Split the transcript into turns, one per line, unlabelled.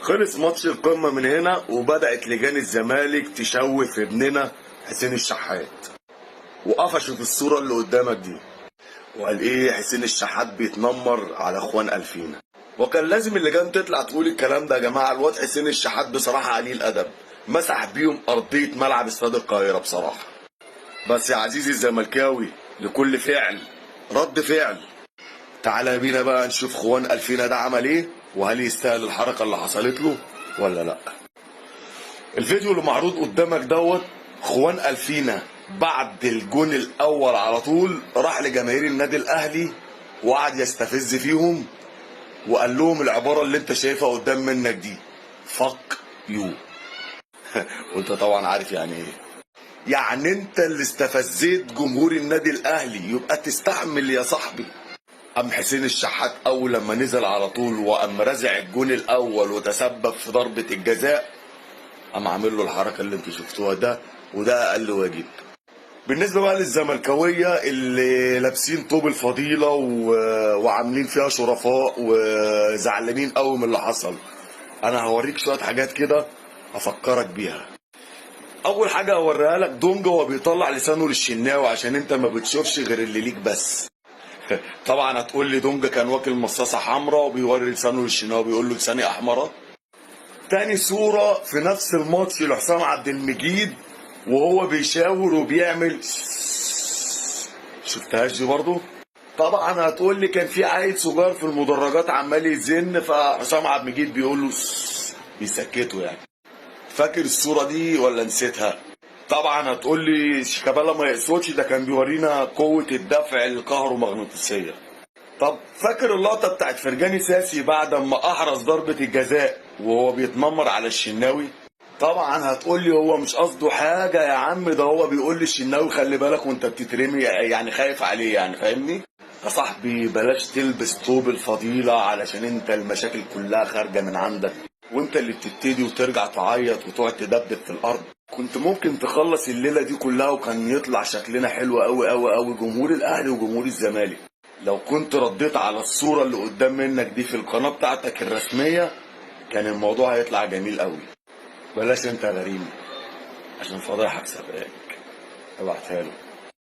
خلص ماتش القمة من هنا وبدأت لجان الزمالك تشوه في ابننا حسين الشحات، وقفشوا في الصورة اللي قدامك دي وقال ايه حسين الشحات بيتنمر على اخوان الفينا. وكان لازم اللجان تطلع تقول الكلام ده. يا جماعة الواد حسين الشحات بصراحة قليل أدب، مسح بيهم أرضية ملعب استاد القاهرة بصراحة. بس يا عزيزي الزملكاوي لكل فعل رد فعل. تعالى بينا بقى نشوف خوان الفينا ده عمل ايه، وهل يستاهل الحركه اللي حصلت له ولا لا. الفيديو اللي معروض قدامك دوت خوان الفينا بعد الجون الاول على طول راح لجماهير النادي الاهلي وقعد يستفز فيهم وقال لهم العباره اللي انت شايفها قدام منك دي، فك يو. وانت طبعا عارف يعني ايه. يعني انت اللي استفزيت جمهور النادي الاهلي يبقى تستحمل يا صاحبي. قام حسين الشحات اول لما نزل على طول وقام رازع الجون الاول وتسبب في ضربه الجزاء، قام عامل له الحركه اللي انتوا شفتوها ده، وده اقل واجب. بالنسبه بقى للزملكاويه اللي لابسين طوب الفضيله وعاملين فيها شرفاء وزعلانين قوي من اللي حصل، انا هوريك شويه حاجات كده افكرك بيها. اول حاجه هوريها لك دونجا وهو بيطلع لسانه للشناوي عشان انت ما بتشوفش غير اللي ليك بس. طبعا هتقول لي دونجا كان واكل مصاصه حمراء وبيوري لسانه للشناوي بيقول له لساني احمر. تاني صوره في نفس الماتش لحسام عبد المجيد وهو بيشاور وبيعمل، شفتهاش دي برضه؟ طبعا هتقول لي كان في عيل سجار في المدرجات عمال يزن فحسام عبد المجيد بيقول له بيسكته يعني. فاكر الصوره دي ولا نسيتها؟ طبعا هتقول لي شيكابالا ما يقصدش، ده كان بيورينا قوه الدفع الكهرومغناطيسيه. طب فاكر اللقطه بتاعت فرجاني ساسي بعد ما احرز ضربه الجزاء وهو بيتنمر على الشناوي؟ طبعا هتقول لي هو مش قصده حاجه يا عم، ده هو بيقول للشناوي خلي بالك وانت بتترمي، يعني خايف عليه يعني، فاهمني؟ يا صاحبي بلاش تلبس طوب الفضيله علشان انت المشاكل كلها خارجه من عندك وانت اللي بتبتدي وترجع تعيط وتقعد تدبدب في الارض. كنت ممكن تخلص الليله دي كلها وكان يطلع شكلنا حلو قوي قوي قوي جمهور الاهلي وجمهور الزمالك لو كنت رديت على الصوره اللي قدام منك دي في القناه بتاعتك الرسميه، كان الموضوع هيطلع جميل قوي. بلاش انت غريم عشان فضايحك سابقاك، ابعتها له.